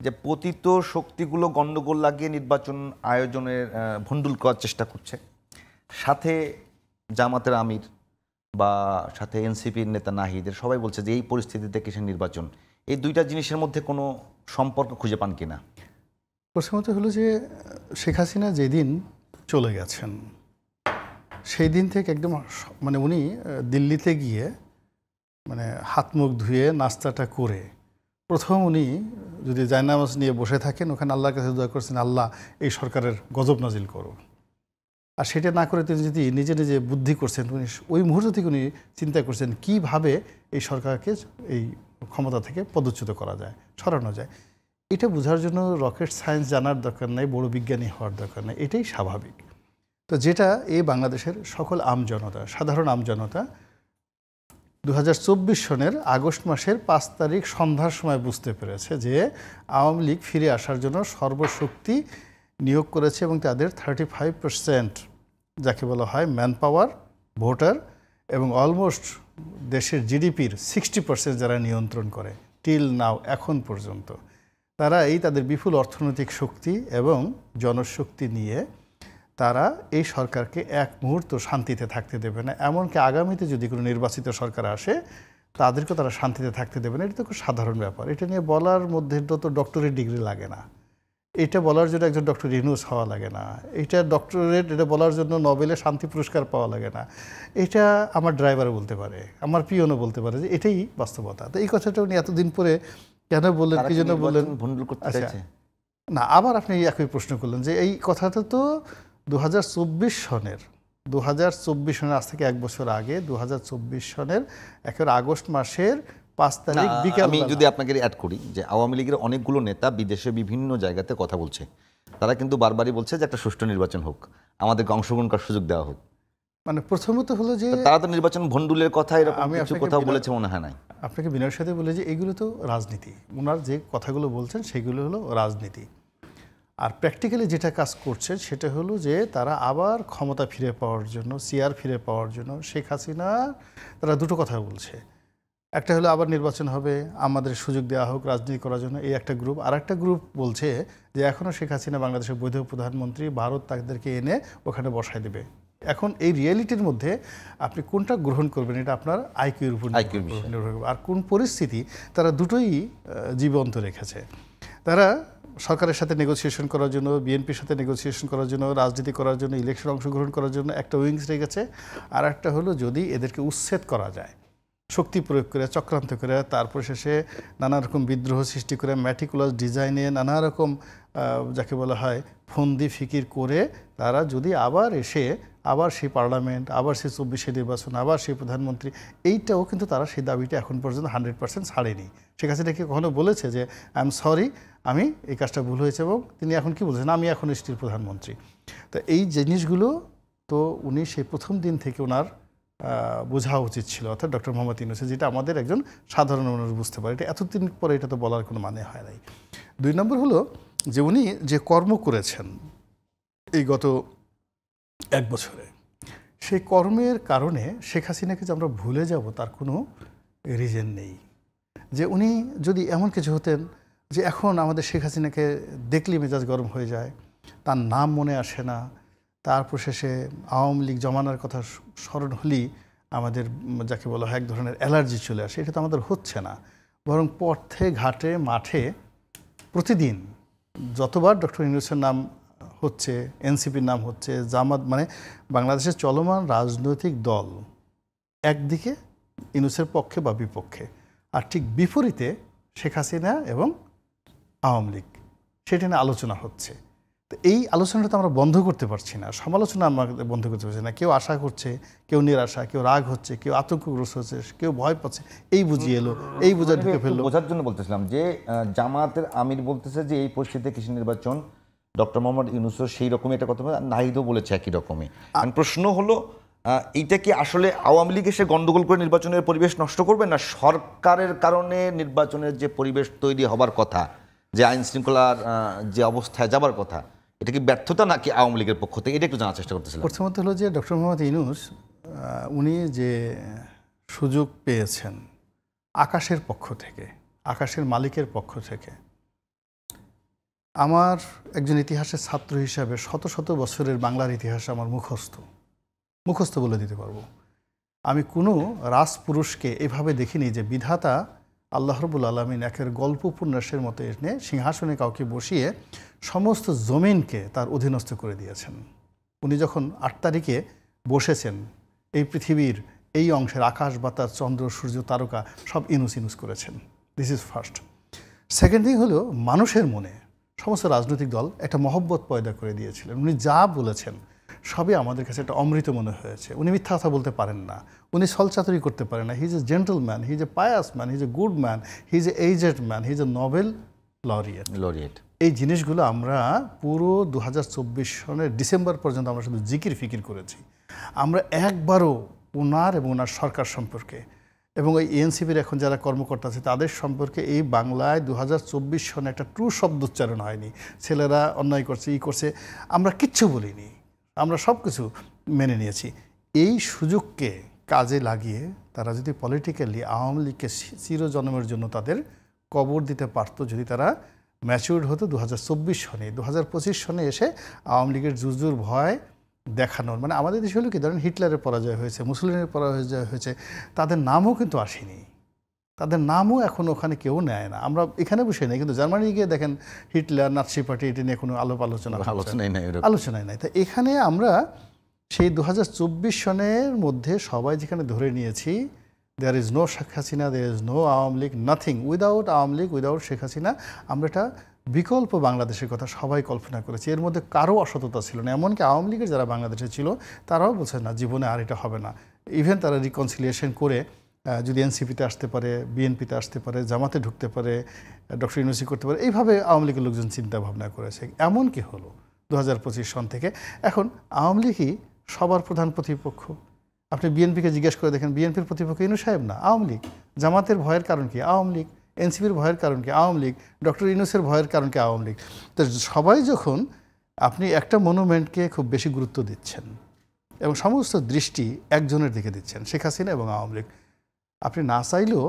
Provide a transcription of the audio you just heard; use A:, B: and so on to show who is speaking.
A: যে পতিত শক্তিগুলো গণ্ডগোল লাগিয়ে নির্বাচন আয়োজনের ভণ্ডুল করার চেষ্টা করছে, সাথে জামাতের আমির বা সাথে এনসিপির নেতা নাহিদের সবাই বলছে যে এই পরিস্থিতিতে কিসের নির্বাচন, এই দুইটা জিনিসের মধ্যে কোনো সম্পর্ক খুঁজে পান কিনা?
B: প্রথমত হলো যে শেখ হাসিনা যেদিন চলে গেছেন সেই দিন থেকে একদম মানে উনি দিল্লিতে গিয়ে মানে হাত মুখ ধুয়ে নাস্তাটা করে প্রথম উনি যদি জায়নামাজ নিয়ে বসে থাকেন ওখানে আল্লাহর কাছে দোয়া করছেন, আল্লাহ এই সরকারের গজব নাজিল করো। আর সেটা না করে তিনি যদি নিজে নিজে বুদ্ধি করছেন, উনি ওই মুহূর্ত থেকে উনি চিন্তা করছেন কীভাবে এই সরকারকে এই ক্ষমতা থেকে পদচ্যুত করা যায়, সরানো যায়। এটা বোঝার জন্য রকেট সায়েন্স জানার দরকার নেই, বড় বিজ্ঞানী হওয়ার দরকার নেই, এটাই স্বাভাবিক। তো যেটা এই বাংলাদেশের সকল আমজনতা, সাধারণ আমজনতা 2024 সনের আগস্ট মাসের 5 তারিখ সন্ধ্যার সময় বুঝতে পেরেছে যে আওয়ামী লীগ ফিরে আসার জন্য সর্বশক্তি নিয়োগ করেছে এবং তাদের 35% যাকে বলা হয় ম্যান পাওয়ার, ভোটার এবং অলমোস্ট দেশের জিডিপির 60% যারা নিয়ন্ত্রণ করে টিল নাও, এখন পর্যন্ত তারা এই তাদের বিপুল অর্থনৈতিক শক্তি এবং জনশক্তি নিয়ে তারা এই সরকারকে এক মুহূর্ত শান্তিতে থাকতে দেবে না। এমনকি আগামীতে যদি কোনো নির্বাচিত সরকার আসে তাদেরকে তারা শান্তিতে থাকতে দেবে না। এটা তো খুব সাধারণ ব্যাপার। এটা নিয়ে বলার মধ্যে তো ডক্টরেট ডিগ্রি লাগে না, এটা বলার জন্য একজন ডক্টর ইউনূস হওয়া লাগে না, এটা ডক্টরেট এটা বলার জন্য নোবেলের শান্তি পুরস্কার পাওয়া লাগে না। এটা আমার ড্রাইভারও বলতে পারে, আমার পিয়নও বলতে পারে যে এটাই বাস্তবতা। তো এই কথাটা উনি এতদিন পরে কেন বললেন, কি জন্য বললেন? আচ্ছা না, আবার আপনি একই প্রশ্ন করলেন যে এই কথাটা তো 2024 সনের 2024 সনের আজ থেকে 1 বছর আগে 2024 সনের একেবারে আগস্ট মাসের 5 তারিখ বিকেল।
A: আমি যদি আপনাকে অ্যাড করি যে আওয়ামী লীগের অনেকগুলো নেতা বিদেশে বিভিন্ন জায়গাতে কথা বলছে, তারা কিন্তু বারবারই বলছে যে একটা সুষ্ঠু নির্বাচন হোক, আমাদেরকে অংশগ্রহণ করার সুযোগ দেওয়া হোক।
B: মানে প্রথমত হলো যে
A: তারা তো নির্বাচন ভণ্ডুলের কথা এরকম কিছু কথা বলেছে মনে হয় নাই?
B: আপনাকে বিনয়ের সাথে বলে যে এগুলো তো রাজনীতি, ওনার যে কথাগুলো বলছেন সেগুলো হলো রাজনীতি। আর প্র্যাকটিক্যালি যেটা কাজ করছে সেটা হলো যে তারা আবার ক্ষমতা ফিরে পাওয়ার জন্য, চেয়ার ফিরে পাওয়ার জন্য শেখ হাসিনা তারা দুটো কথা বলছে। একটা হলো আবার নির্বাচন হবে, আমাদের সুযোগ দেওয়া হোক রাজনীতি করার জন্য, এই একটা গ্রুপ। আর একটা গ্রুপ বলছে যে এখনও শেখ হাসিনা বাংলাদেশের বৈধ প্রধানমন্ত্রী, ভারত তাদেরকে এনে ওখানে বসায় দেবে। এখন এই রিয়েলিটির মধ্যে আপনি কোনটা গ্রহণ করবেন এটা আপনার আইকিউর উপর নির্ভর করবে। আর কোন পরিস্থিতি, তারা দুটোই জীবন্ত রেখেছে। তারা সরকারের সাথে নেগোসিয়েশন করার জন্য, বিএনপির সাথে নেগোসিয়েশন করার জন্য, রাজনীতি করার জন্য, ইলেকশন অংশগ্রহণ করার জন্য একটা উইংস রেখেছে। আর একটা হলো যদি এদেরকে উচ্ছেদ করা যায় শক্তি প্রয়োগ করে, চক্রান্ত করে, তারপর শেষে নানা রকম বিদ্রোহ সৃষ্টি করে, ম্যাটিকুলাস ডিজাইনে নানা রকম যাকে বলা হয় ফন্দি ফিকির করে তারা যদি আবার এসে আবার সেই পার্লামেন্ট, আবার সেই 24 নির্বাচন, আবার সেই প্রধানমন্ত্রী, এইটাও কিন্তু তারা সেই দাবিটা এখন পর্যন্ত 100% ছাড়েনি। শেখ হাসিনা কি কখনো বলেছে যে আই এম সরি, আমি এই কাজটা ভুল হয়েছে? এবং তিনি এখন কি বলছেন, আমি এখন স্টিল প্রধানমন্ত্রী। তো এই জিনিসগুলো তো উনি সেই প্রথম দিন থেকে ওনার বোঝা উচিত ছিল, অর্থাৎ ডক্টর মোহাম্মদ ইউনূস, যেটা আমাদের একজন সাধারণ মানুষ বুঝতে পারে। এটা এতদিন পরে এটা তো বলার কোনো মানে হয় নাই। 2 নম্বর হলো যে উনি যে কর্ম করেছেন এই গত 1 বছরে, সেই কর্মের কারণে শেখ হাসিনাকে যে আমরা ভুলে যাব তার কোনো রিজন নেই। যে উনি যদি এমন কিছু হতেন যে এখন আমাদের শেখ হাসিনাকে দেখলে মেজাজ গরম হয়ে যায়, তার নাম মনে আসে না, তারপর শেষে আওয়ামী লীগ জমানার কথা স্মরণ হলেই আমাদের যাকে বলা হয় এক ধরনের অ্যালার্জি চলে আসে, এটা তো আমাদের হচ্ছে না। বরং পথে ঘাটে মাঠে প্রতিদিন যতবার ডক্টর ইউনূসের নাম হচ্ছে, এনসিপির নাম হচ্ছে, জামাত, মানে বাংলাদেশের চলমান রাজনৈতিক দল একদিকে ইউনূসের পক্ষে বা বিপক্ষে, আর ঠিক বিপরীতে শেখ হাসিনা এবং আওয়ামী লীগ, সেটা নিয়ে আলোচনা হচ্ছে। তো এই আলোচনাটা তো আমরা বন্ধ করতে পারছি না, সমালোচনা আমরা বন্ধ করতে পারছি না। কেউ আশা করছে, কেউ নিরাশা, কেউ রাগ হচ্ছে, কেউ আতঙ্কগ্রস্ত হচ্ছে, কেউ ভয় পাচ্ছে, এই বুঝিয়ে এলো, এই বুঝা ঢুকে ফেললো।
A: বোঝার জন্য বলতেছিলাম যে জামাতের আমির বলতেছে যে এই পরিস্থিতিতে কৃষি নির্বাচন ডক্টর মোহাম্মদ ইউনূসও সেই রকমই একটা কথা, নাহিদও বলেছে একই রকমই। প্রশ্ন হলো এইটা কি আসলে আওয়ামী লীগ এসে গন্ডগোল করে নির্বাচনের পরিবেশ নষ্ট করবে, না সরকারের কারণে নির্বাচনের যে পরিবেশ তৈরি হবার কথা, যে আইন শৃঙ্খলার যে অবস্থায় যাবার কথা, এটা কি ব্যর্থতা নাকি আওয়ামী লীগের পক্ষ থেকে, এটা একটু জানার চেষ্টা করতেছিলাম।
B: প্রথমত হলো যে ডক্টর মোহাম্মদ ইউনূস উনি যে সুযোগ পেয়েছেন আকাশের পক্ষ থেকে, আকাশের মালিকের পক্ষ থেকে, আমার একজন ইতিহাসের ছাত্র হিসাবে শত শত বছরের বাংলার ইতিহাস আমার মুখস্থ বলে দিতে পারবো। আমি কোনো রাজপুরুষকে এভাবে দেখিনি যে বিধাতা আল্লাহ রাব্বুল আলামিন একের গল্প উপন্যাসের মতো এনে সিংহাসনে কাউকে বসিয়ে সমস্ত জমিনকে তার অধীনস্থ করে দিয়েছেন। উনি যখন 8 তারিখে বসেছেন, এই পৃথিবীর এই অংশের আকাশ বাতাস চন্দ্র সূর্য তারকা সব ইনুস করেছেন। This is first. Second thing হলো মানুষের মনে সমস্ত রাজনৈতিক দল একটা মহব্বত পয়দা করে দিয়েছিলেন। উনি যা বলেছেন সবই আমাদের কাছে একটা অমৃত মনে হয়েছে। উনি মিথ্যা কথা বলতে পারেন না, উনি ছলচাতুরি করতে পারেন না। He is a gentleman, he is a pious man, he is a good man, he is a aged man, he is a Nobel laureate. এই জিনিসগুলো আমরা পুরো 2024 সনের ডিসেম্বর পর্যন্ত আমরা শুধু জিকির ফিকির করেছি। আমরা একবারও ওনার এবং ওনার সরকার সম্পর্কে এবং ওই এনসিপির এখন যারা কর্মকর্তা আছে তাদের সম্পর্কে এই বাংলায় 2024 সনে একটা ট্রু শব্দ উচ্চারণ হয়নি। ছেলেরা অন্যায় করছে, করছে, আমরা কিচ্ছু বলিনি, আমরা সব কিছু মেনে নিয়েছি। এই সুযোগকে কাজে লাগিয়ে তারা যদি পলিটিক্যালি আওয়ামী লীগকে চিরজন্মের জন্য তাদের কবর দিতে পারত, যদি তারা ম্যাচিউরড হতো 2024 সনে, 2025 সনে এসে আওয়ামী লীগের জুজুর ভয় দেখানোর, মানে আমাদের দেশে হলো কি, ধরেন হিটলারের পরাজয় হয়েছে, মুসলিমের পরাজয় হয়েছে, তাদের নামও কিন্তু আসেনি, তাদের নামও এখন ওখানে কেউ নেয় না। আমরা এখানে বসে নেই, কিন্তু জার্মানি গিয়ে দেখেন হিটলার নাৎসি পার্টি এটা নিয়ে কোনো আলোচনাই নাই। তা এখানে আমরা সেই 2024 সনের মধ্যে সবাই যেখানে ধরে নিয়েছি there is no Sheikh Hasina, there is no Awami League, nothing, without Awami League, without Sheikh Hasina, আমরা একটা বিকল্প বাংলাদেশের কথা সবাই কল্পনা করেছি। এর মধ্যে কারো অসততা ছিল না। এমনকি আওয়ামী লীগের যারা বাংলাদেশে ছিল তারাও বলছে না জীবনে আর এটা হবে না। ইভেন তারা রিকনসিলিয়েশন করে যদি এনসিপিতে আসতে পারে, বিএনপিতে আসতে পারে, জামাতে ঢুকতে পারে, ডক্টর ইউনূসী করতে পারে, এইভাবে আওয়ামী লীগের লোকজন চিন্তা ভাবনা করেছে। এমন কি হলো 2025 সন থেকে এখন আওয়ামী লীগই সবার প্রধান প্রতিপক্ষ। আপনি বিএনপিকে জিজ্ঞেস করে দেখেন, বিএনপির প্রতিপক্ষ ইউনূস সাহেব না, আওয়ামী লীগ। জামাতের ভয়ের কারণ কি? আওয়ামী লীগ। এনসিপির ভয়ের কারণ কি? আওয়ামী লীগ। ডক্টর ইউনূসের ভয়ের কারণ কি? আওয়ামী লীগ। তো সবাই যখন আপনি একটা মনুমেন্টকে খুব বেশি গুরুত্ব দিচ্ছেন এবং সমস্ত দৃষ্টি একজনের দিকে দিচ্ছেন, শেখ হাসিনা এবং আওয়ামী লীগ, আপনি না চাইলেও